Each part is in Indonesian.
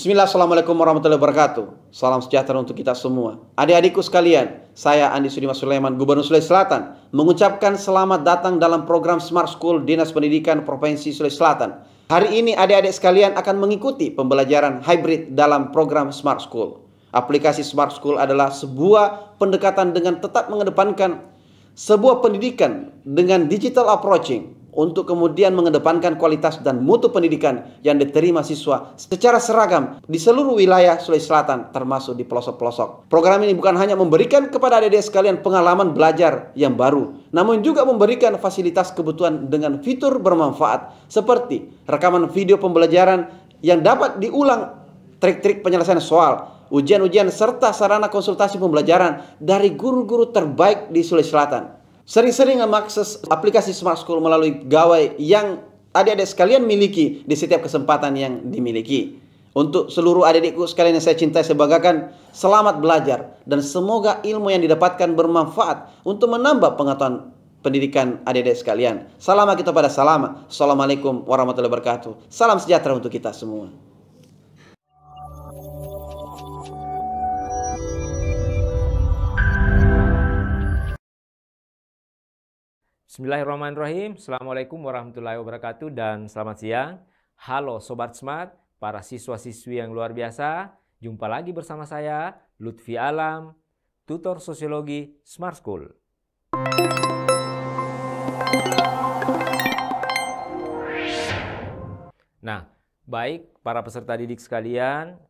Bismillah, Assalamualaikum warahmatullahi wabarakatuh. Salam sejahtera untuk kita semua. Adik-adikku sekalian, saya Andi Sudimas Sulaiman, Gubernur Sulawesi Selatan, mengucapkan selamat datang dalam program Smart School Dinas Pendidikan Provinsi Sulawesi Selatan. Hari ini adik-adik sekalian akan mengikuti pembelajaran hybrid dalam program Smart School. Aplikasi Smart School adalah sebuah pendekatan dengan tetap mengedepankan sebuah pendidikan dengan digital approaching, untuk kemudian mengedepankan kualitas dan mutu pendidikan yang diterima siswa secara seragam di seluruh wilayah Sulawesi Selatan, termasuk di pelosok-pelosok. Program ini bukan hanya memberikan kepada adik-adik sekalian pengalaman belajar yang baru, namun juga memberikan fasilitas kebutuhan dengan fitur bermanfaat seperti rekaman video pembelajaran yang dapat diulang, trik-trik penyelesaian soal, ujian-ujian, serta sarana konsultasi pembelajaran dari guru-guru terbaik di Sulawesi Selatan. Sering-sering mengakses aplikasi Smart School melalui gawai yang adik-adik sekalian miliki di setiap kesempatan yang dimiliki. Untuk seluruh adik-adikku sekalian yang saya cintai, saya banggakan, selamat belajar dan semoga ilmu yang didapatkan bermanfaat untuk menambah pengetahuan pendidikan adik-adik sekalian. Salam kita pada salam. Assalamualaikum warahmatullahi wabarakatuh. Salam sejahtera untuk kita semua. Bismillahirrahmanirrahim. Assalamualaikum warahmatullahi wabarakatuh dan selamat siang. Halo Sobat Smart, para siswa-siswi yang luar biasa. Jumpa lagi bersama saya, Lutfi Alam, tutor sosiologi Smart School. Nah, baik para peserta didik sekalian,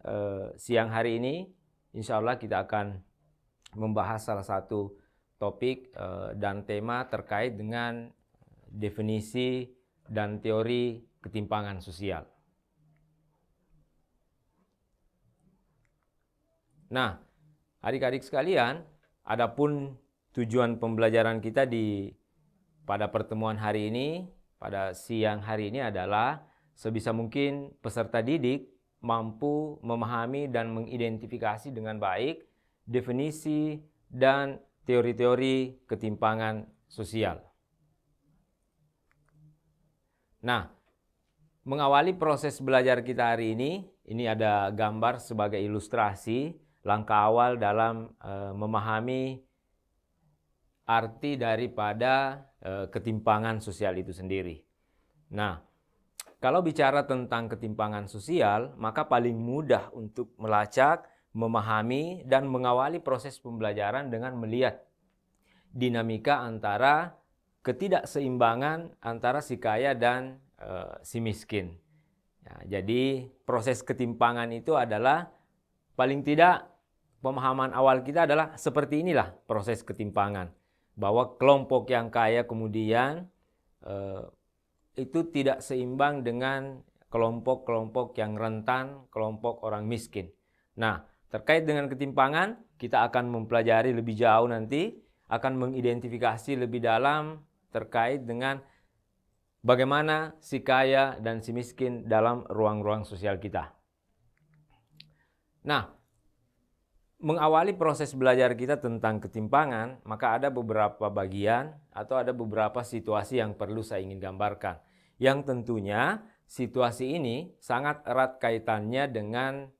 siang hari ini insya Allah kita akan membahas salah satu topik dan tema terkait dengan definisi dan teori ketimpangan sosial. Nah, adik-adik sekalian, adapun tujuan pembelajaran kita pada pertemuan hari ini, pada siang hari ini adalah sebisa mungkin peserta didik mampu memahami dan mengidentifikasi dengan baik definisi dan teori-teori ketimpangan sosial. Nah, mengawali proses belajar kita hari ini ada gambar sebagai ilustrasi langkah awal dalam memahami arti daripada ketimpangan sosial itu sendiri. Nah, kalau bicara tentang ketimpangan sosial, maka paling mudah untuk melacak, memahami, dan mengawali proses pembelajaran dengan melihat dinamika antara ketidakseimbangan antara si kaya dan si miskin. Nah, jadi proses ketimpangan itu adalah paling tidak pemahaman awal kita adalah seperti inilah proses ketimpangan. Bahwa kelompok yang kaya kemudian itu tidak seimbang dengan kelompok-kelompok yang rentan, kelompok orang miskin. Nah, terkait dengan ketimpangan, kita akan mempelajari lebih jauh nanti, akan mengidentifikasi lebih dalam terkait dengan bagaimana si kaya dan si miskin dalam ruang-ruang sosial kita. Nah, mengawali proses belajar kita tentang ketimpangan, maka ada beberapa bagian atau ada beberapa situasi yang perlu saya ingin gambarkan. Yang tentunya situasi ini sangat erat kaitannya dengan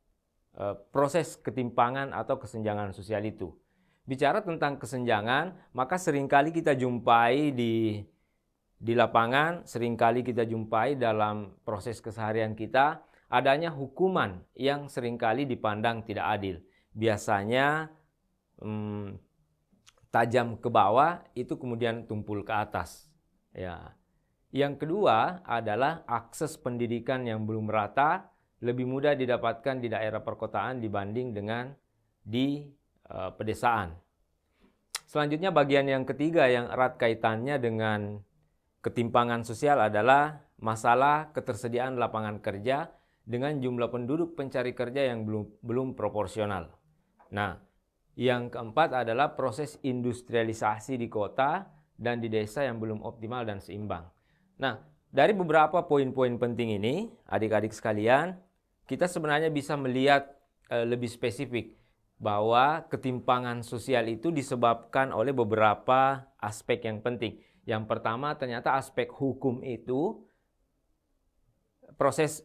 proses ketimpangan atau kesenjangan sosial itu. Bicara tentang kesenjangan, maka seringkali kita jumpai di lapangan, seringkali kita jumpai dalam proses keseharian kita, adanya hukuman yang seringkali dipandang tidak adil. Biasanya tajam ke bawah, itu kemudian tumpul ke atas. Ya. Yang kedua adalah akses pendidikan yang belum merata, lebih mudah didapatkan di daerah perkotaan dibanding dengan di pedesaan. Selanjutnya bagian yang ketiga yang erat kaitannya dengan ketimpangan sosial adalah masalah ketersediaan lapangan kerja dengan jumlah penduduk pencari kerja yang belum proporsional. Nah, yang keempat adalah proses industrialisasi di kota dan di desa yang belum optimal dan seimbang. Nah, dari beberapa poin-poin penting ini, adik-adik sekalian, kita sebenarnya bisa melihat lebih spesifik bahwa ketimpangan sosial itu disebabkan oleh beberapa aspek yang penting. Yang pertama, ternyata aspek hukum itu, proses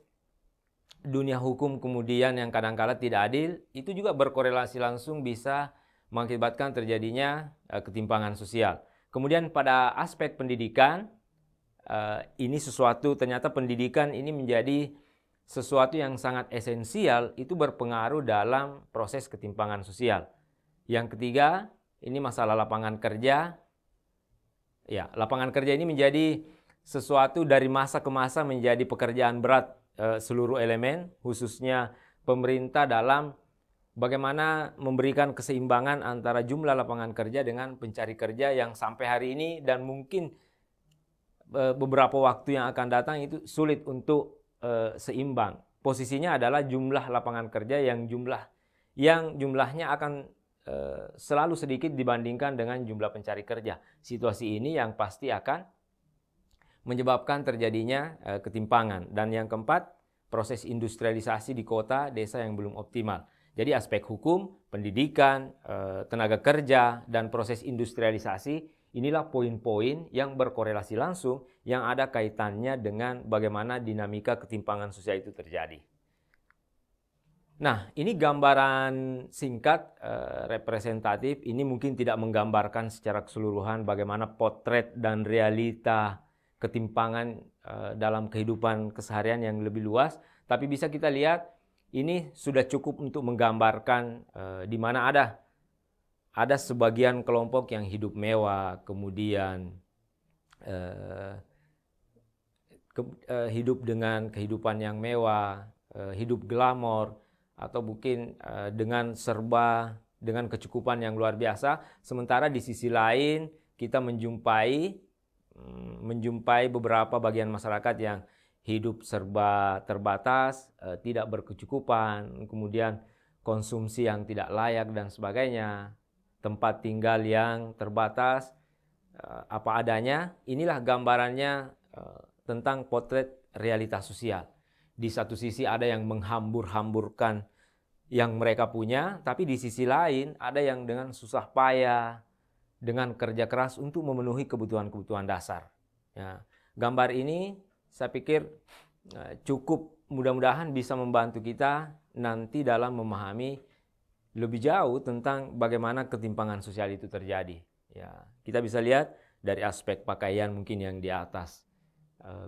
dunia hukum kemudian yang kadang-kala tidak adil, itu juga berkorelasi langsung bisa mengakibatkan terjadinya ketimpangan sosial. Kemudian pada aspek pendidikan, ini sesuatu, ternyata pendidikan ini menjadi sesuatu yang sangat esensial, itu berpengaruh dalam proses ketimpangan sosial. Yang ketiga, ini masalah lapangan kerja. Ya, lapangan kerja ini menjadi sesuatu dari masa ke masa menjadi pekerjaan berat seluruh elemen, khususnya pemerintah dalam bagaimana memberikan keseimbangan antara jumlah lapangan kerja dengan pencari kerja yang sampai hari ini dan mungkin beberapa waktu yang akan datang itu sulit untuk seimbang. Posisinya adalah jumlah lapangan kerja yang jumlahnya akan selalu sedikit dibandingkan dengan jumlah pencari kerja. Situasi ini yang pasti akan menyebabkan terjadinya ketimpangan. Dan yang keempat, proses industrialisasi di kota, desa yang belum optimal. Jadi aspek hukum, pendidikan, tenaga kerja, dan proses industrialisasi, inilah poin-poin yang berkorelasi langsung yang ada kaitannya dengan bagaimana dinamika ketimpangan sosial itu terjadi. Nah, ini gambaran singkat representatif. Ini mungkin tidak menggambarkan secara keseluruhan bagaimana potret dan realita ketimpangan dalam kehidupan keseharian yang lebih luas, tapi bisa kita lihat ini sudah cukup untuk menggambarkan di mana ada sebagian kelompok yang hidup mewah, kemudian hidup dengan kehidupan yang mewah, hidup glamor, atau mungkin dengan kecukupan yang luar biasa. Sementara di sisi lain kita menjumpai beberapa bagian masyarakat yang hidup serba terbatas, tidak berkecukupan, kemudian konsumsi yang tidak layak dan sebagainya, tempat tinggal yang terbatas, apa adanya. Inilah gambarannya tentang potret realitas sosial. Di satu sisi ada yang menghambur-hamburkan yang mereka punya, tapi di sisi lain ada yang dengan susah payah, dengan kerja keras untuk memenuhi kebutuhan-kebutuhan dasar. Ya, gambar ini saya pikir cukup, mudah-mudahan bisa membantu kita nanti dalam memahami lebih jauh tentang bagaimana ketimpangan sosial itu terjadi. Ya, kita bisa lihat dari aspek pakaian mungkin yang di atas.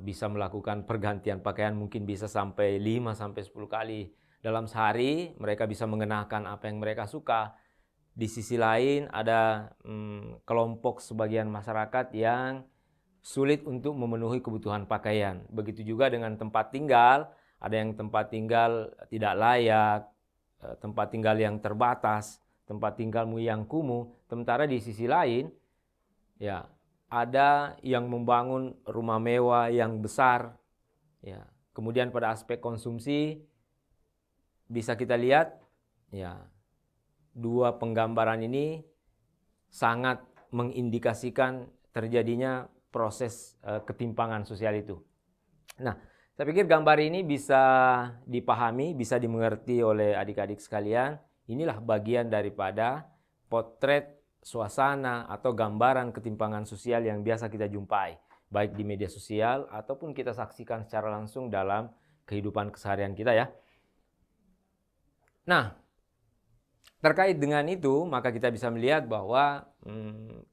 Bisa melakukan pergantian pakaian mungkin bisa sampai 5-10 kali dalam sehari. Mereka bisa mengenakan apa yang mereka suka. Di sisi lain ada kelompok sebagian masyarakat yang sulit untuk memenuhi kebutuhan pakaian. Begitu juga dengan tempat tinggal. Ada yang tempat tinggal tidak layak, tempat tinggal yang terbatas, tempat tinggalmu yang kumuh. Sementara di sisi lain, ya, ada yang membangun rumah mewah yang besar. Ya. Kemudian pada aspek konsumsi bisa kita lihat, ya, dua penggambaran ini sangat mengindikasikan terjadinya proses ketimpangan sosial itu. Nah, saya pikir gambar ini bisa dipahami, bisa dimengerti oleh adik-adik sekalian. Inilah bagian daripada potret suasana atau gambaran ketimpangan sosial yang biasa kita jumpai, baik di media sosial ataupun kita saksikan secara langsung dalam kehidupan keseharian kita, ya. Nah, terkait dengan itu, maka kita bisa melihat bahwa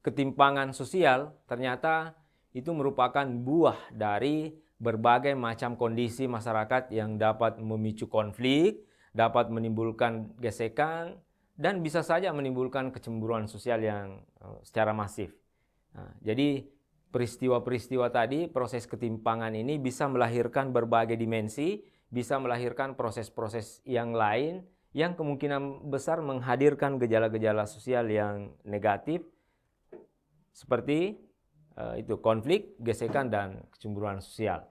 ketimpangan sosial ternyata itu merupakan buah dari berbagai macam kondisi masyarakat yang dapat memicu konflik, dapat menimbulkan gesekan, dan bisa saja menimbulkan kecemburuan sosial yang secara masif. Nah, jadi peristiwa-peristiwa tadi, proses ketimpangan ini bisa melahirkan berbagai dimensi, bisa melahirkan proses-proses yang lain yang kemungkinan besar menghadirkan gejala-gejala sosial yang negatif seperti itu konflik, gesekan, dan kecemburuan sosial.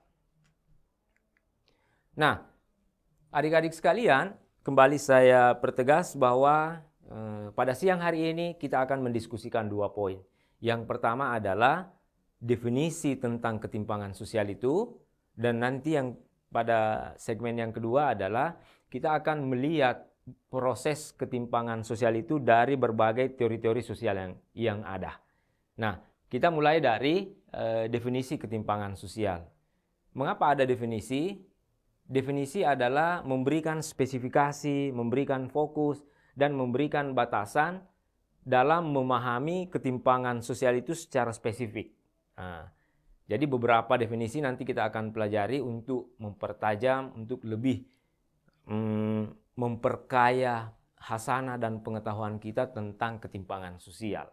Nah, adik-adik sekalian, kembali saya pertegas bahwa pada siang hari ini kita akan mendiskusikan dua poin. Yang pertama adalah definisi tentang ketimpangan sosial itu, dan nanti yang pada segmen yang kedua adalah kita akan melihat proses ketimpangan sosial itu dari berbagai teori-teori sosial yang ada. Nah, kita mulai dari definisi ketimpangan sosial. Mengapa ada definisi? definisi adalah memberikan spesifikasi, memberikan fokus, dan memberikan batasan dalam memahami ketimpangan sosial itu secara spesifik. Nah, jadi beberapa definisi nanti kita akan pelajari untuk mempertajam, untuk lebih memperkaya hasanah dan pengetahuan kita tentang ketimpangan sosial.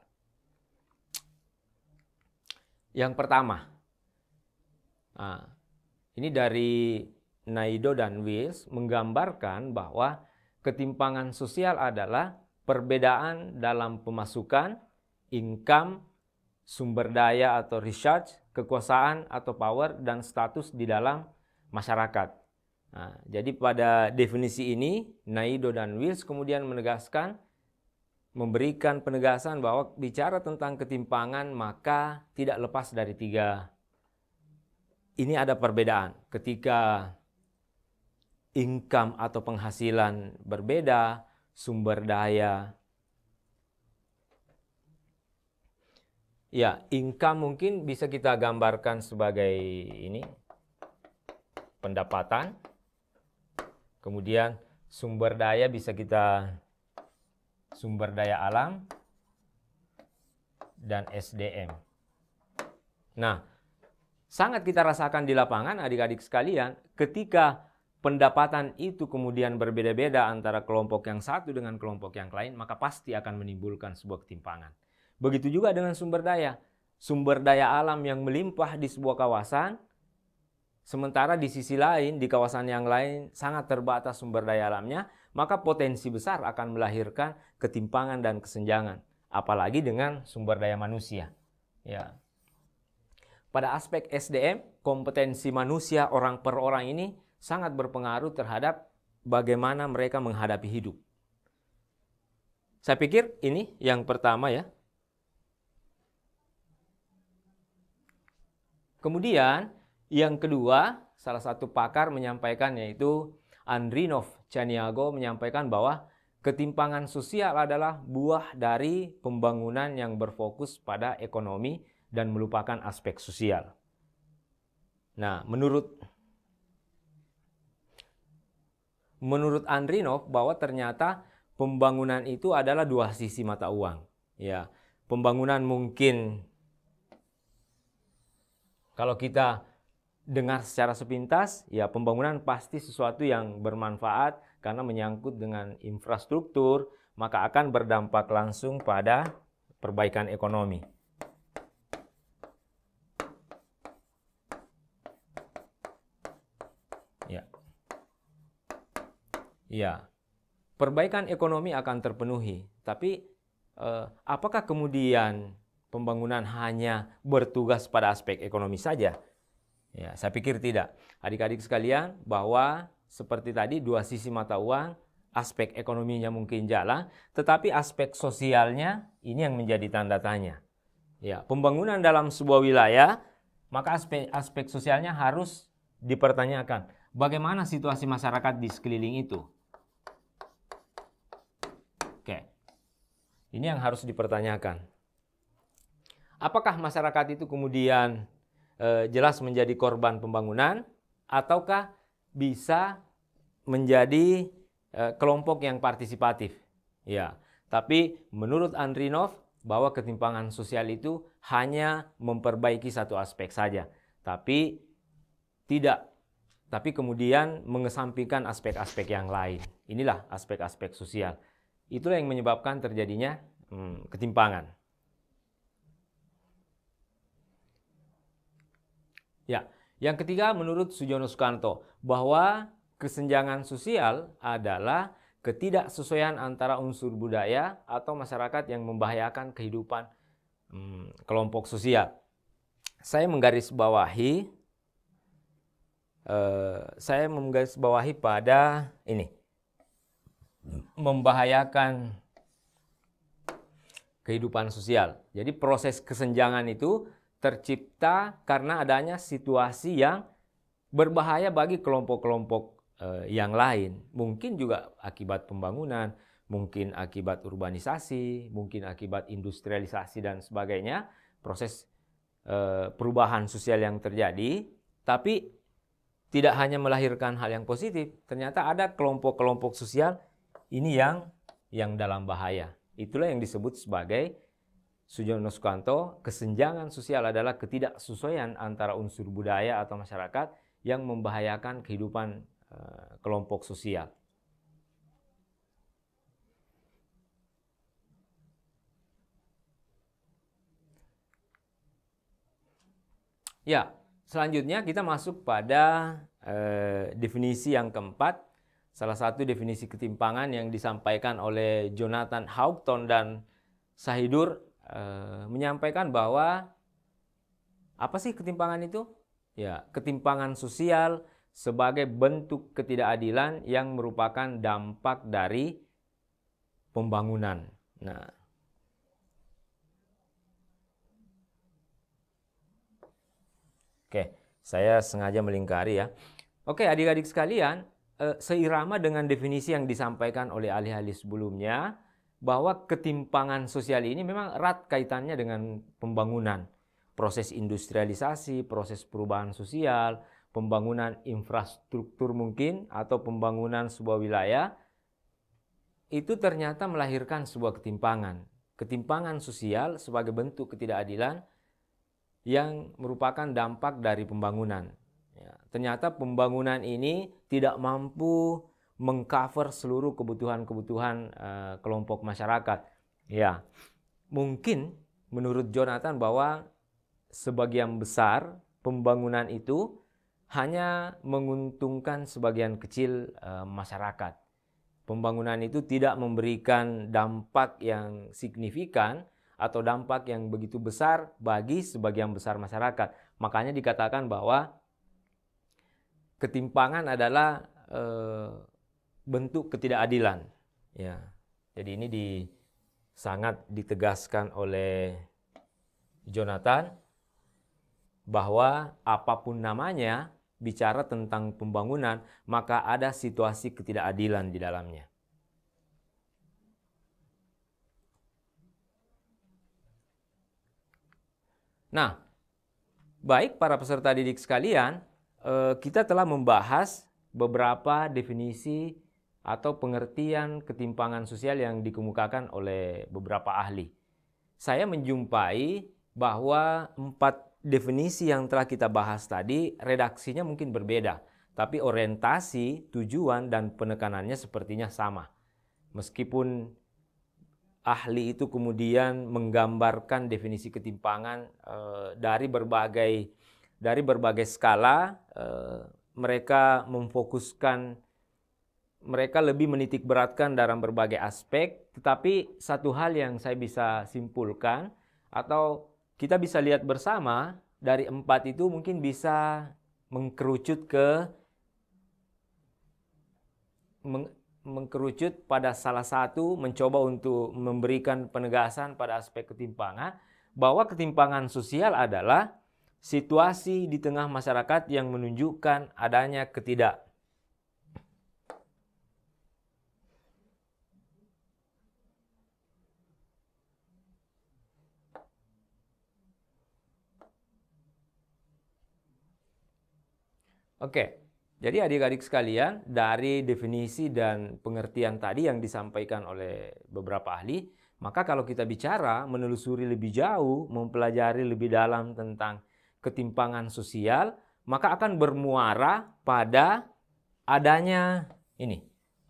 Yang pertama, ini dari Naido dan Wills menggambarkan bahwa ketimpangan sosial adalah perbedaan dalam pemasukan, income, sumber daya atau research, kekuasaan atau power, dan status di dalam masyarakat. Nah, jadi pada definisi ini, Naido dan Wills kemudian memberikan penegasan bahwa bicara tentang ketimpangan maka tidak lepas dari tiga. Ini ada perbedaan ketika income atau penghasilan berbeda, sumber daya. Ya, income mungkin bisa kita gambarkan sebagai ini pendapatan. Kemudian sumber daya bisa kita sumber daya alam dan SDM. Nah, sangat kita rasakan di lapangan adik-adik sekalian ketika pendapatan itu kemudian berbeda-beda antara kelompok yang satu dengan kelompok yang lain, maka pasti akan menimbulkan sebuah ketimpangan. Begitu juga dengan sumber daya. Sumber daya alam yang melimpah di sebuah kawasan, sementara di sisi lain, di kawasan yang lain sangat terbatas sumber daya alamnya, maka potensi besar akan melahirkan ketimpangan dan kesenjangan. Apalagi dengan sumber daya manusia. Ya. Pada aspek SDM, kompetensi manusia orang per orang ini sangat berpengaruh terhadap bagaimana mereka menghadapi hidup. Saya pikir ini yang pertama ya. Kemudian yang kedua, salah satu pakar menyampaikan yaitu Andrinov Chaniago menyampaikan bahwa ketimpangan sosial adalah buah dari pembangunan yang berfokus pada ekonomi dan melupakan aspek sosial. Nah, menurut Andrinov bahwa ternyata pembangunan itu adalah dua sisi mata uang. Ya, pembangunan mungkin kalau kita dengar secara sepintas, ya pembangunan pasti sesuatu yang bermanfaat karena menyangkut dengan infrastruktur, maka akan berdampak langsung pada perbaikan ekonomi. Ya, perbaikan ekonomi akan terpenuhi, tapi apakah kemudian pembangunan hanya bertugas pada aspek ekonomi saja? Ya, saya pikir tidak. Adik-adik sekalian, bahwa seperti tadi dua sisi mata uang, aspek ekonominya mungkin jalan, tetapi aspek sosialnya ini yang menjadi tanda tanya. Ya, pembangunan dalam sebuah wilayah, maka aspek sosialnya harus dipertanyakan. Bagaimana situasi masyarakat di sekeliling itu? Oke, ini yang harus dipertanyakan. Apakah masyarakat itu kemudian jelas menjadi korban pembangunan, ataukah bisa menjadi kelompok yang partisipatif? Ya, tapi menurut Andrinov bahwa ketimpangan sosial itu hanya memperbaiki satu aspek saja, tapi kemudian mengesampingkan aspek-aspek yang lain. Inilah aspek-aspek sosial. Itulah yang menyebabkan terjadinya ketimpangan. Ya, yang ketiga menurut Sujono Sukanto bahwa kesenjangan sosial adalah ketidaksesuaian antara unsur budaya atau masyarakat yang membahayakan kehidupan kelompok sosial. Saya menggarisbawahi pada ini, membahayakan kehidupan sosial. Jadi proses kesenjangan itu tercipta karena adanya situasi yang berbahaya bagi kelompok-kelompok yang lain. Mungkin juga akibat pembangunan, mungkin akibat urbanisasi, mungkin akibat industrialisasi dan sebagainya, proses perubahan sosial yang terjadi. Tapi tidak hanya melahirkan hal yang positif, ternyata ada kelompok-kelompok sosial ini yang dalam bahaya. Itulah yang disebut sebagai Sujono Sukanto, kesenjangan sosial adalah ketidaksesuaian antara unsur budaya atau masyarakat yang membahayakan kehidupan kelompok sosial. Ya, selanjutnya kita masuk pada definisi yang keempat. Salah satu definisi ketimpangan yang disampaikan oleh Jonathan Houghton dan Sahidur menyampaikan bahwa apa sih ketimpangan itu? Ya, ketimpangan sosial sebagai bentuk ketidakadilan yang merupakan dampak dari pembangunan. Nah, oke, saya sengaja melingkari ya. Oke, adik-adik sekalian, seirama dengan definisi yang disampaikan oleh ahli-ahli sebelumnya, bahwa ketimpangan sosial ini memang erat kaitannya dengan pembangunan, proses industrialisasi, proses perubahan sosial, pembangunan infrastruktur mungkin, atau pembangunan sebuah wilayah, itu ternyata melahirkan sebuah ketimpangan. Ketimpangan sosial sebagai bentuk ketidakadilan yang merupakan dampak dari pembangunan. Ya, ternyata pembangunan ini tidak mampu mengcover seluruh kebutuhan-kebutuhan kelompok masyarakat. Ya, mungkin menurut Jonathan bahwa sebagian besar pembangunan itu hanya menguntungkan sebagian kecil masyarakat. Pembangunan itu tidak memberikan dampak yang signifikan atau dampak yang begitu besar bagi sebagian besar masyarakat. Makanya dikatakan bahwa ketimpangan adalah bentuk ketidakadilan. Ya, jadi ini sangat ditegaskan oleh Jonathan bahwa apapun namanya, bicara tentang pembangunan, maka ada situasi ketidakadilan di dalamnya. Nah, baik para peserta didik sekalian, kita telah membahas beberapa definisi atau pengertian ketimpangan sosial yang dikemukakan oleh beberapa ahli. Saya menjumpai bahwa 4 definisi yang telah kita bahas tadi redaksinya mungkin berbeda, tapi orientasi, tujuan, dan penekanannya sepertinya sama. Meskipun ahli itu kemudian menggambarkan definisi ketimpangan dari berbagai skala, mereka memfokuskan, mereka lebih menitik beratkan dalam berbagai aspek, tetapi satu hal yang saya bisa simpulkan atau kita bisa lihat bersama dari 4 itu mungkin bisa mengkerucut pada salah satu, mencoba untuk memberikan penegasan pada aspek ketimpangan, bahwa ketimpangan sosial adalah situasi di tengah masyarakat yang menunjukkan adanya Oke, jadi adik-adik sekalian, dari definisi dan pengertian tadi yang disampaikan oleh beberapa ahli, maka kalau kita bicara menelusuri lebih jauh, mempelajari lebih dalam tentang ketimpangan sosial, maka akan bermuara pada adanya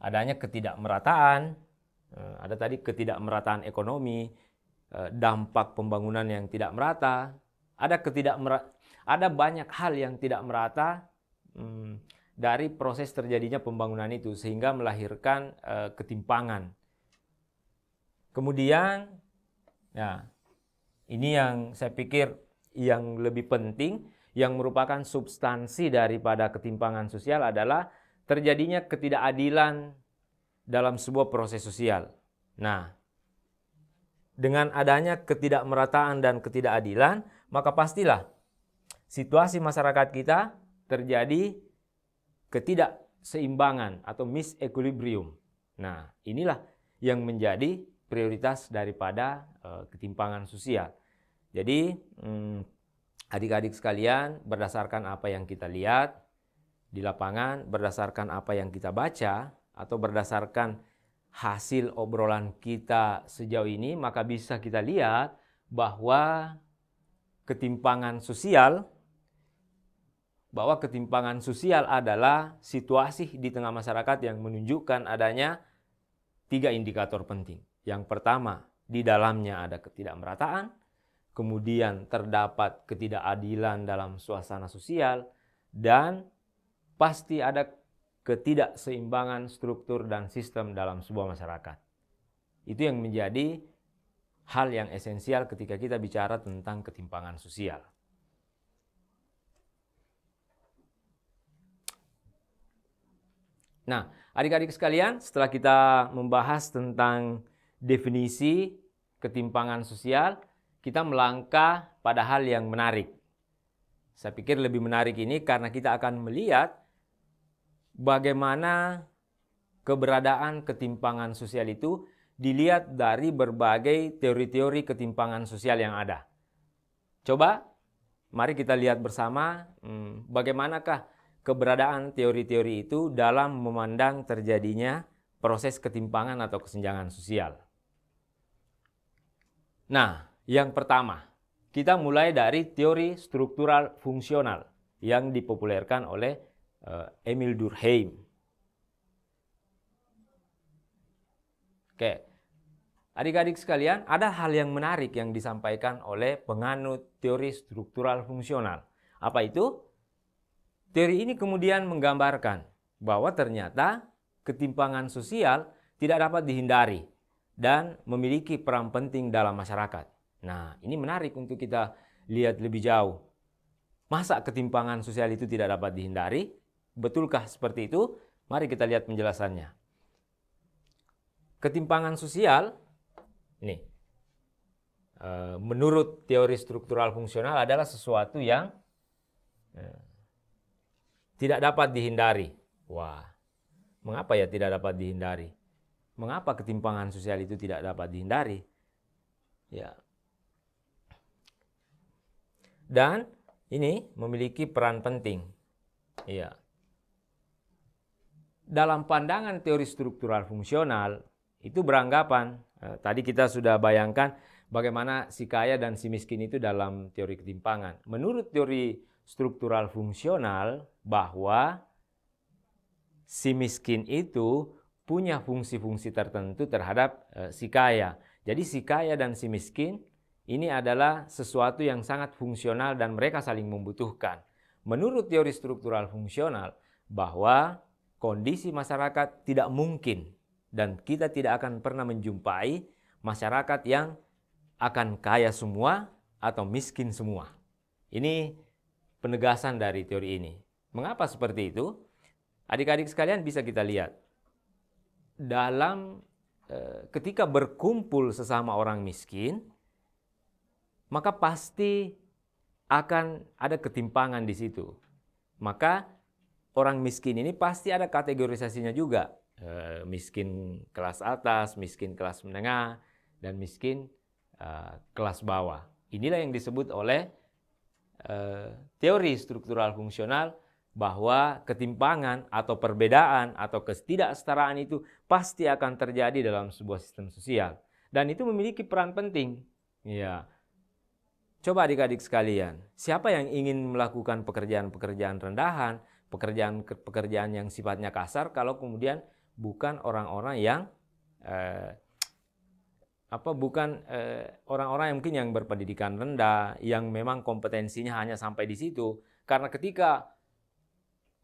ketidakmerataan, ada tadi ketidakmerataan ekonomi, dampak pembangunan yang tidak merata, ada banyak hal yang tidak merata dari proses terjadinya pembangunan itu sehingga melahirkan ketimpangan. Kemudian, ya, ini yang saya pikir yang lebih penting, yang merupakan substansi daripada ketimpangan sosial adalah terjadinya ketidakadilan dalam sebuah proses sosial. Nah, dengan adanya ketidakmerataan dan ketidakadilan, maka pastilah situasi masyarakat kita terjadi ketidakseimbangan atau misequilibrium. Nah, inilah yang menjadi prioritas daripada ketimpangan sosial. Jadi, adik-adik sekalian, berdasarkan apa yang kita lihat, di lapangan berdasarkan apa yang kita baca atau berdasarkan hasil obrolan kita sejauh ini, maka bisa kita lihat bahwa ketimpangan sosial adalah situasi di tengah masyarakat yang menunjukkan adanya 3 indikator penting. Yang pertama, di dalamnya ada ketidakmerataan, kemudian terdapat ketidakadilan dalam suasana sosial, dan pasti ada ketidakseimbangan struktur dan sistem dalam sebuah masyarakat. Itu yang menjadi hal yang esensial ketika kita bicara tentang ketimpangan sosial. Nah, adik-adik sekalian, setelah kita membahas tentang definisi ketimpangan sosial, kita melangkah pada hal yang menarik. Saya pikir lebih menarik ini karena kita akan melihat bagaimana keberadaan ketimpangan sosial itu dilihat dari berbagai teori-teori ketimpangan sosial yang ada. Coba, mari kita lihat bersama bagaimanakah keberadaan teori-teori itu dalam memandang terjadinya proses ketimpangan atau kesenjangan sosial. Nah, yang pertama, kita mulai dari teori struktural fungsional yang dipopulerkan oleh Emil Durkheim. Oke, adik-adik sekalian, ada hal yang menarik yang disampaikan oleh penganut teori struktural fungsional. Apa itu? Teori ini kemudian menggambarkan bahwa ternyata ketimpangan sosial tidak dapat dihindari dan memiliki peran penting dalam masyarakat. Nah, ini menarik untuk kita lihat lebih jauh. Masa ketimpangan sosial itu tidak dapat dihindari? Betulkah seperti itu? Mari kita lihat penjelasannya. Ketimpangan sosial ini menurut teori struktural fungsional adalah sesuatu yang tidak dapat dihindari. Wah, mengapa ya tidak dapat dihindari? Mengapa ketimpangan sosial itu tidak dapat dihindari? Ya. Dan ini memiliki peran penting. Ya. Dalam pandangan teori struktural fungsional itu beranggapan, tadi kita sudah bayangkan bagaimana si kaya dan si miskin itu dalam teori ketimpangan. Menurut teori struktural fungsional bahwa si miskin itu punya fungsi-fungsi tertentu terhadap si kaya. Jadi si kaya dan si miskin ini adalah sesuatu yang sangat fungsional dan mereka saling membutuhkan. Menurut teori struktural fungsional bahwa kondisi masyarakat tidak mungkin dan kita tidak akan pernah menjumpai masyarakat yang akan kaya semua atau miskin semua. Ini penegasan dari teori ini. Mengapa seperti itu? Adik-adik sekalian bisa kita lihat. Ketika berkumpul sesama orang miskin, maka pasti akan ada ketimpangan di situ. Maka orang miskin ini pasti ada kategorisasinya juga. Miskin kelas atas, miskin kelas menengah, dan miskin kelas bawah. Inilah yang disebut oleh teori struktural fungsional bahwa ketimpangan atau perbedaan atau ketidaksetaraan itu pasti akan terjadi dalam sebuah sistem sosial. Dan itu memiliki peran penting. Ya. Coba adik-adik sekalian, siapa yang ingin melakukan pekerjaan-pekerjaan rendahan, pekerjaan yang sifatnya kasar kalau kemudian bukan orang-orang yang orang-orang yang mungkin yang berpendidikan rendah, yang memang kompetensinya hanya sampai di situ. Karena ketika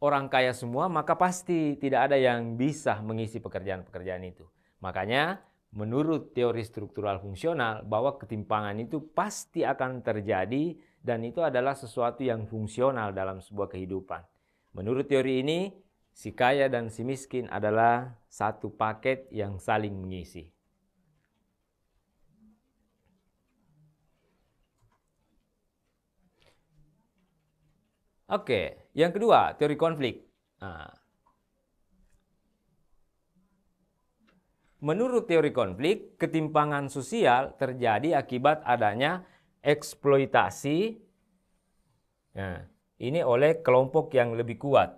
orang kaya semua, maka pasti tidak ada yang bisa mengisi pekerjaan-pekerjaan itu. Makanya menurut teori struktural fungsional bahwa ketimpangan itu pasti akan terjadi dan itu adalah sesuatu yang fungsional dalam sebuah kehidupan. Menurut teori ini, si kaya dan si miskin adalah satu paket yang saling mengisi. Oke, yang kedua, teori konflik. Menurut teori konflik, ketimpangan sosial terjadi akibat adanya eksploitasi ini oleh kelompok yang lebih kuat.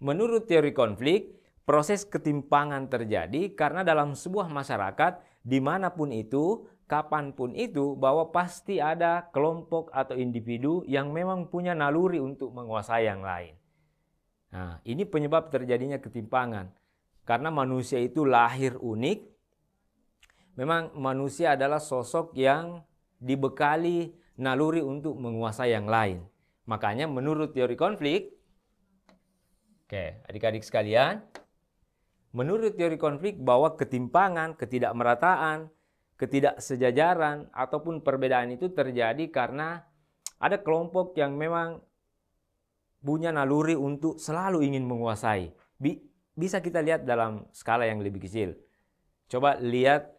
Menurut teori konflik, proses ketimpangan terjadi karena dalam sebuah masyarakat, dimanapun itu, kapanpun itu, bahwa pasti ada kelompok atau individu yang memang punya naluri untuk menguasai yang lain. Nah, ini penyebab terjadinya ketimpangan. Karena manusia itu lahir unik, memang manusia adalah sosok yang dibekali naluri untuk menguasai yang lain. Makanya menurut teori konflik, oke, adik-adik sekalian, menurut teori konflik bahwa ketimpangan, ketidakmerataan, ketidaksejajaran, ataupun perbedaan itu terjadi karena ada kelompok yang memang punya naluri untuk selalu ingin menguasai. Bisa kita lihat dalam skala yang lebih kecil. Coba lihat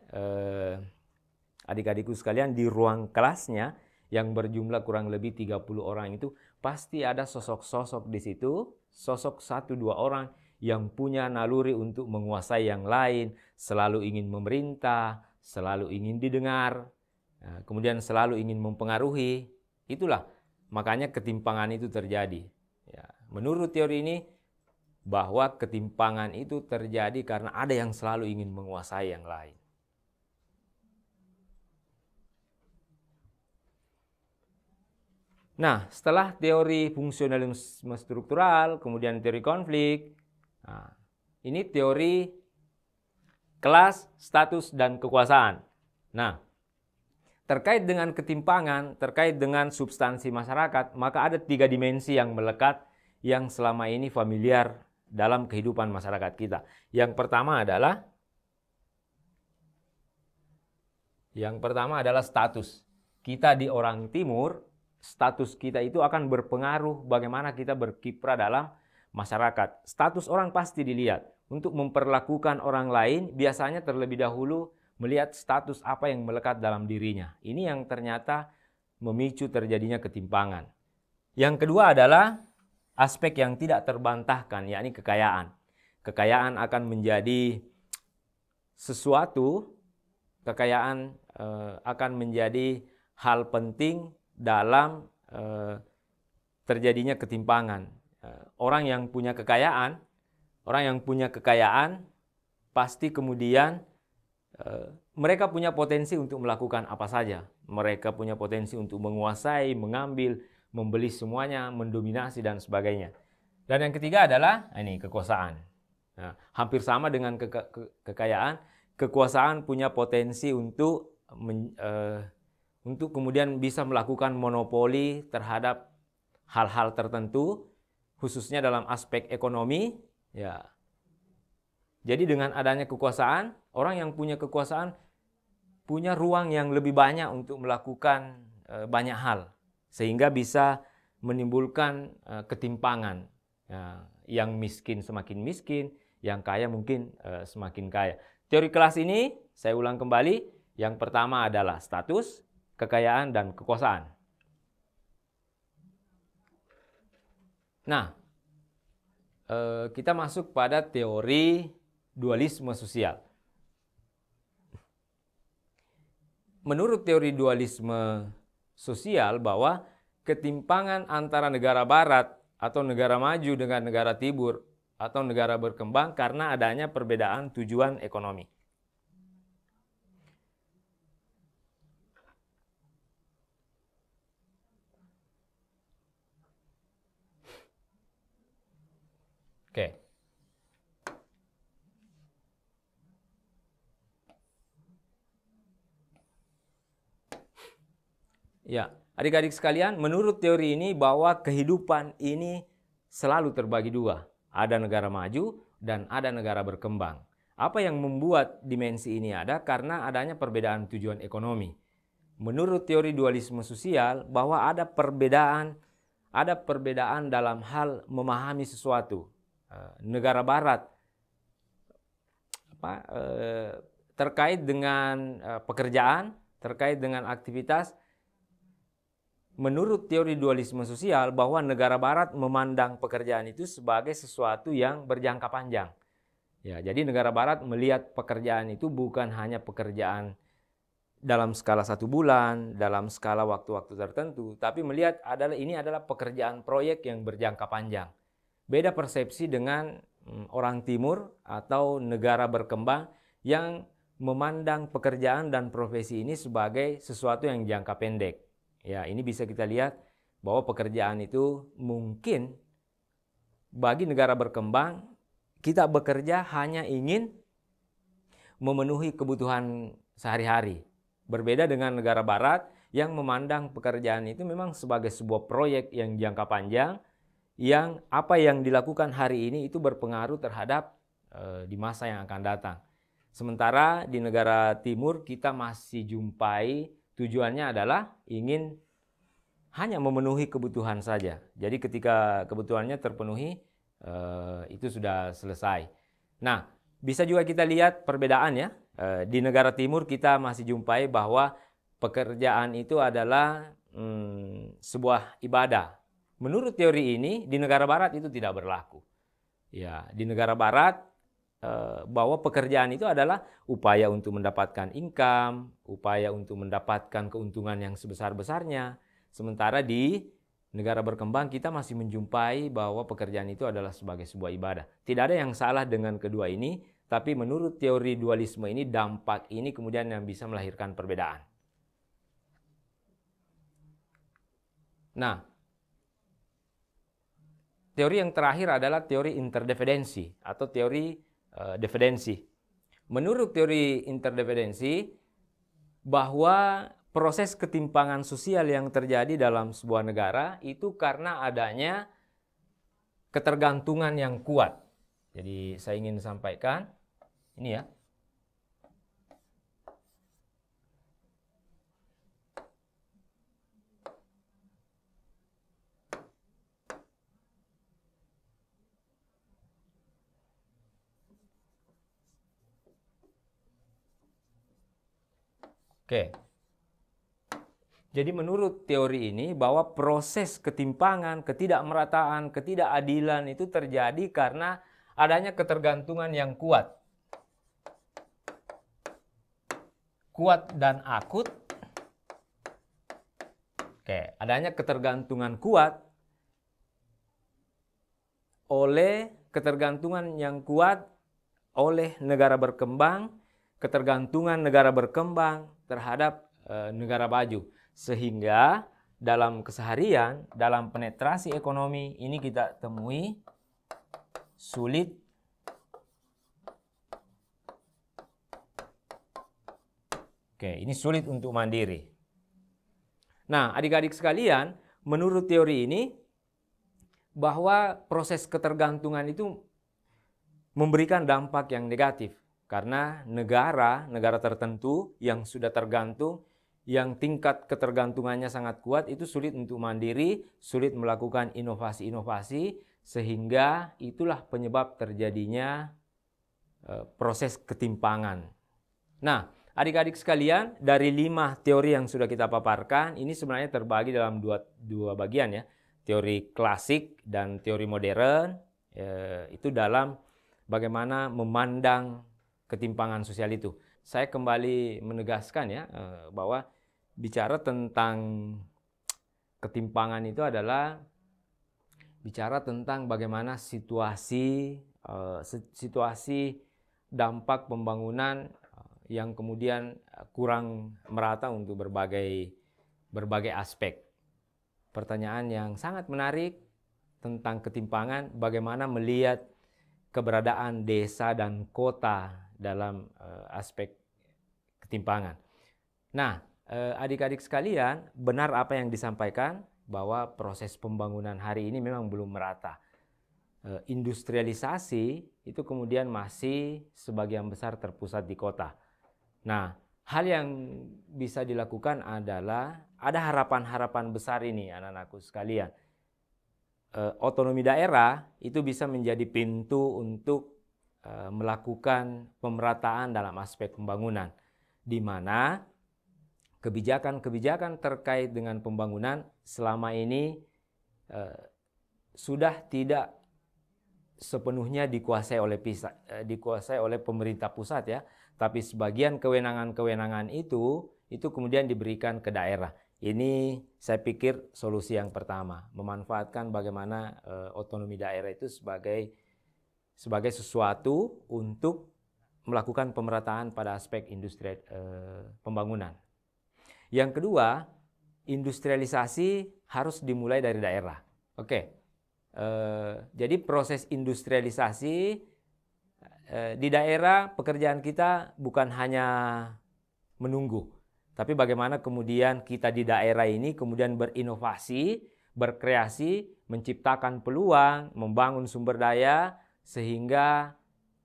adik-adikku sekalian di ruang kelasnya yang berjumlah kurang lebih 30 orang itu, pasti ada sosok-sosok di situ, sosok 1-2 orang yang punya naluri untuk menguasai yang lain, selalu ingin memerintah, selalu ingin didengar, kemudian selalu ingin mempengaruhi. Itulah makanya ketimpangan itu terjadi. Ya, menurut teori ini bahwa ketimpangan itu terjadi karena ada yang selalu ingin menguasai yang lain. Nah, setelah teori fungsionalisme struktural, kemudian teori konflik, nah, ini teori kelas, status, dan kekuasaan. Nah, terkait dengan ketimpangan, terkait dengan substansi masyarakat, maka ada 3 dimensi yang melekat yang selama ini familiar dalam kehidupan masyarakat kita. Yang pertama adalah status. Kita di orang timur, status kita itu akan berpengaruh bagaimana kita berkiprah dalam masyarakat. Status orang pasti dilihat. Untuk memperlakukan orang lain, biasanya terlebih dahulu melihat status apa yang melekat dalam dirinya. Ini yang ternyata memicu terjadinya ketimpangan. Yang kedua adalah aspek yang tidak terbantahkan, yakni kekayaan. Kekayaan akan menjadi sesuatu, kekayaan akan menjadi hal penting dalam terjadinya ketimpangan. Orang yang punya kekayaan pasti kemudian mereka punya potensi untuk melakukan apa saja. Mereka punya potensi untuk menguasai, mengambil, membeli semuanya, mendominasi, dan sebagainya. Dan yang ketiga adalah ini kekuasaan. Nah, hampir sama dengan kekayaan, kekuasaan punya potensi untuk kemudian bisa melakukan monopoli terhadap hal-hal tertentu, khususnya dalam aspek ekonomi. Ya. Jadi dengan adanya kekuasaan, orang yang punya kekuasaan punya ruang yang lebih banyak untuk melakukan banyak hal, sehingga bisa menimbulkan ketimpangan. Ya, yang miskin semakin miskin, yang kaya mungkin semakin kaya. Teori kelas ini, saya ulang kembali, yang pertama adalah status, kekayaan, dan kekuasaan. Nah, kita masuk pada teori dualisme sosial. Menurut teori dualisme sosial bahwa ketimpangan antara negara barat atau negara maju dengan negara timur atau negara berkembang karena adanya perbedaan tujuan ekonomi. Oke. Ya, adik-adik sekalian, menurut teori ini bahwa kehidupan ini selalu terbagi dua. Ada negara maju dan ada negara berkembang. Apa yang membuat dimensi ini ada? Karena adanya perbedaan tujuan ekonomi. Menurut teori dualisme sosial bahwa ada perbedaan dalam hal memahami sesuatu. Negara barat terkait dengan pekerjaan, terkait dengan aktivitas. Menurut teori dualisme sosial bahwa negara barat memandang pekerjaan itu sebagai sesuatu yang berjangka panjang. Ya, jadi negara barat melihat pekerjaan itu bukan hanya pekerjaan dalam skala 1 bulan, dalam skala waktu-waktu tertentu, tapi melihat ini adalah pekerjaan proyek yang berjangka panjang. beda persepsi dengan orang timur atau negara berkembang yang memandang pekerjaan dan profesi ini sebagai sesuatu yang jangka pendek. Ya, ini bisa kita lihat bahwa pekerjaan itu mungkin bagi negara berkembang, kita bekerja hanya ingin memenuhi kebutuhan sehari-hari. Berbeda dengan negara barat yang memandang pekerjaan itu memang sebagai sebuah proyek yang jangka panjang, yang apa yang dilakukan hari ini itu berpengaruh terhadap di masa yang akan datang. Sementara di negara timur kita masih jumpai tujuannya adalah ingin hanya memenuhi kebutuhan saja. Jadi ketika kebutuhannya terpenuhi, itu sudah selesai. Nah, bisa juga kita lihat perbedaan ya. Di negara timur kita masih jumpai bahwa pekerjaan itu adalah sebuah ibadah. Menurut teori ini, di negara barat itu tidak berlaku. Ya, di negara barat bahwa pekerjaan itu adalah upaya untuk mendapatkan income, upaya untuk mendapatkan keuntungan yang sebesar-besarnya. Sementara di negara berkembang kita masih menjumpai bahwa pekerjaan itu adalah sebagai sebuah ibadah. Tidak ada yang salah dengan kedua ini, tapi menurut teori dualisme ini, dampak ini kemudian yang bisa melahirkan perbedaan. Nah, teori yang terakhir adalah teori interdependensi atau teori dependensi. Menurut teori interdependensi, bahwa proses ketimpangan sosial yang terjadi dalam sebuah negara itu karena adanya ketergantungan yang kuat. Jadi saya ingin sampaikan ini ya. Oke. Jadi menurut teori ini bahwa proses ketimpangan, ketidakmerataan, ketidakadilan itu terjadi karena adanya ketergantungan yang kuat. Kuat dan akut. Oke, adanya ketergantungan kuat oleh ketergantungan yang kuat oleh negara berkembang, ketergantungan negara berkembang terhadap negara maju. Sehingga dalam keseharian, dalam penetrasi ekonomi ini kita temui sulit ini sulit untuk mandiri. Nah, adik-adik sekalian, menurut teori ini bahwa proses ketergantungan itu memberikan dampak yang negatif karena negara tertentu yang sudah tergantung, yang tingkat ketergantungannya sangat kuat itu sulit untuk mandiri, sulit melakukan inovasi-inovasi, sehingga itulah penyebab terjadinya proses ketimpangan. Nah, adik-adik sekalian, dari 5 teori yang sudah kita paparkan, ini sebenarnya terbagi dalam dua bagian ya. Teori klasik dan teori modern, itu dalam bagaimana memandang ketimpangan sosial itu. Saya kembali menegaskan ya, bahwa bicara tentang ketimpangan itu adalah bicara tentang bagaimana situasi dampak pembangunan yang kemudian kurang merata untuk berbagai aspek. Pertanyaan yang sangat menarik tentang ketimpangan, bagaimana melihat keberadaan desa dan kota dalam aspek ketimpangan. Nah, adik-adik sekalian, benar apa yang disampaikan bahwa proses pembangunan hari ini memang belum merata. Industrialisasi itu kemudian masih sebagian besar terpusat di kota. Nah, hal yang bisa dilakukan adalah ada harapan-harapan besar ini anak-anakku sekalian. Otonomi daerah itu bisa menjadi pintu untuk melakukan pemerataan dalam aspek pembangunan, di mana kebijakan-kebijakan terkait dengan pembangunan selama ini sudah tidak sepenuhnya dikuasai oleh pemerintah pusat ya, tapi sebagian kewenangan-kewenangan itu kemudian diberikan ke daerah. Ini saya pikir solusi yang pertama, memanfaatkan bagaimana otonomi daerah itu sebagai sesuatu untuk melakukan pemerataan pada aspek industri pembangunan. Yang kedua, industrialisasi harus dimulai dari daerah. Oke. Jadi proses industrialisasi di daerah, pekerjaan kita bukan hanya menunggu, tapi bagaimana kemudian kita di daerah ini kemudian berinovasi, berkreasi, menciptakan peluang, membangun sumber daya, sehingga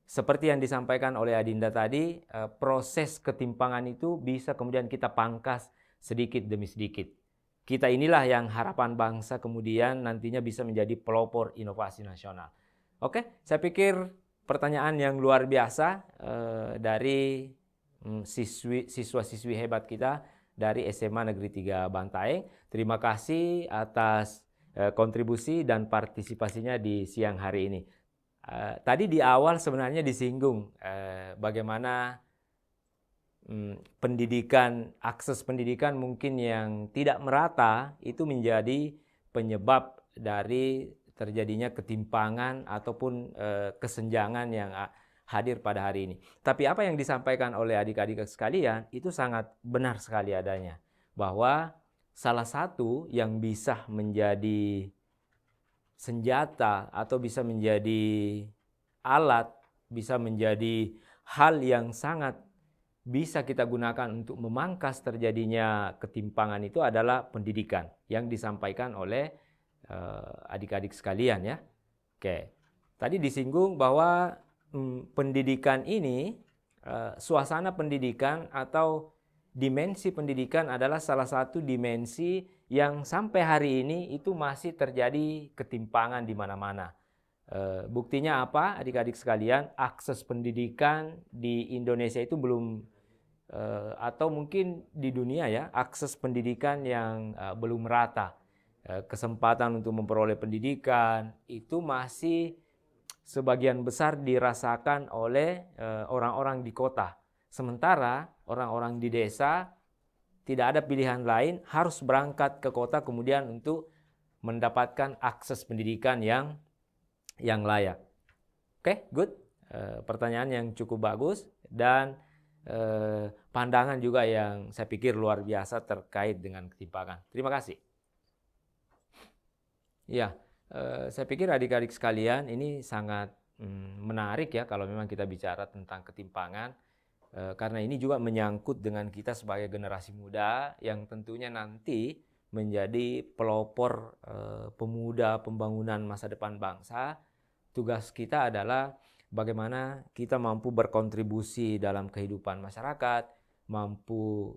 seperti yang disampaikan oleh Adinda tadi, proses ketimpangan itu bisa kemudian kita pangkas sedikit demi sedikit. Kita inilah yang harapan bangsa kemudian nantinya bisa menjadi pelopor inovasi nasional. Oke, saya pikir pertanyaan yang luar biasa dari siswa-siswi hebat kita dari SMA Negeri 3 Bantaeng. Terima kasih atas kontribusi dan partisipasinya di siang hari ini. Tadi di awal sebenarnya disinggung bagaimana pendidikan, akses pendidikan mungkin yang tidak merata itu menjadi penyebab dari terjadinya ketimpangan ataupun kesenjangan yang hadir pada hari ini. Tapi apa yang disampaikan oleh adik-adik sekalian itu sangat benar sekali adanya. Bahwa salah satu yang bisa menjadi senjata atau bisa menjadi alat, bisa menjadi hal yang sangat bisa kita gunakan untuk memangkas terjadinya ketimpangan itu adalah pendidikan yang disampaikan oleh adik-adik sekalian ya. Oke, tadi disinggung bahwa pendidikan ini, suasana pendidikan atau dimensi pendidikan adalah salah satu dimensi yang sampai hari ini itu masih terjadi ketimpangan di mana-mana. Buktinya apa adik-adik sekalian? Akses pendidikan di Indonesia itu belum atau mungkin di dunia ya, akses pendidikan yang belum merata. Kesempatan untuk memperoleh pendidikan itu masih sebagian besar dirasakan oleh orang-orang di kota. Sementara orang-orang di desa tidak ada pilihan lain, harus berangkat ke kota kemudian untuk mendapatkan akses pendidikan yang layak. Oke, good. Pertanyaan yang cukup bagus dan pandangan juga yang saya pikir luar biasa terkait dengan ketimpangan. Terima kasih. Ya, saya pikir adik-adik sekalian ini sangat menarik ya kalau memang kita bicara tentang ketimpangan. Karena ini juga menyangkut dengan kita sebagai generasi muda yang tentunya nanti menjadi pelopor pemuda pembangunan masa depan bangsa. Tugas kita adalah bagaimana kita mampu berkontribusi dalam kehidupan masyarakat, mampu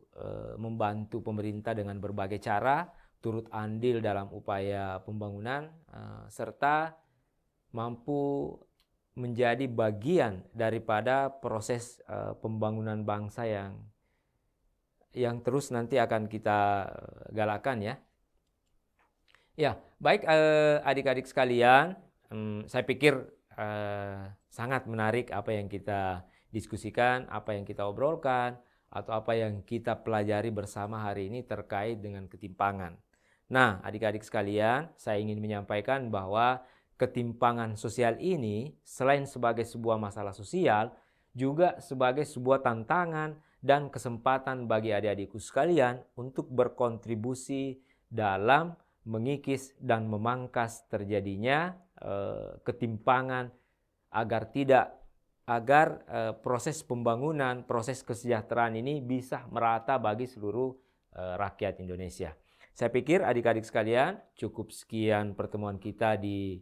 membantu pemerintah dengan berbagai cara, turut andil dalam upaya pembangunan, serta mampu menjadi bagian daripada proses pembangunan bangsa yang terus nanti akan kita galakan ya. Ya, baik adik-adik sekalian, saya pikir sangat menarik apa yang kita diskusikan, apa yang kita obrolkan, atau apa yang kita pelajari bersama hari ini terkait dengan ketimpangan. Nah, adik-adik sekalian, saya ingin menyampaikan bahwa ketimpangan sosial ini selain sebagai sebuah masalah sosial, juga sebagai sebuah tantangan dan kesempatan bagi adik-adikku sekalian untuk berkontribusi dalam mengikis dan memangkas terjadinya ketimpangan agar proses pembangunan, proses kesejahteraan ini bisa merata bagi seluruh rakyat Indonesia. Saya pikir adik-adik sekalian, cukup sekian pertemuan kita di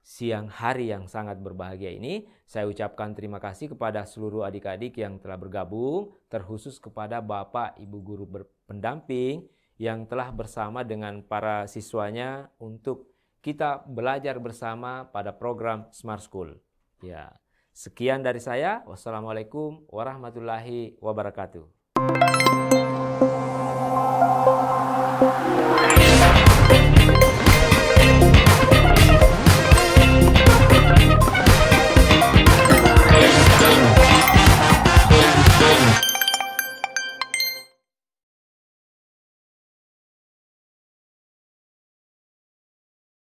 siang hari yang sangat berbahagia ini. Saya ucapkan terima kasih kepada seluruh adik-adik yang telah bergabung, terkhusus kepada Bapak Ibu guru pendamping yang telah bersama dengan para siswanya untuk kita belajar bersama pada program Smart School. Ya, sekian dari saya. Wassalamualaikum warahmatullahi wabarakatuh.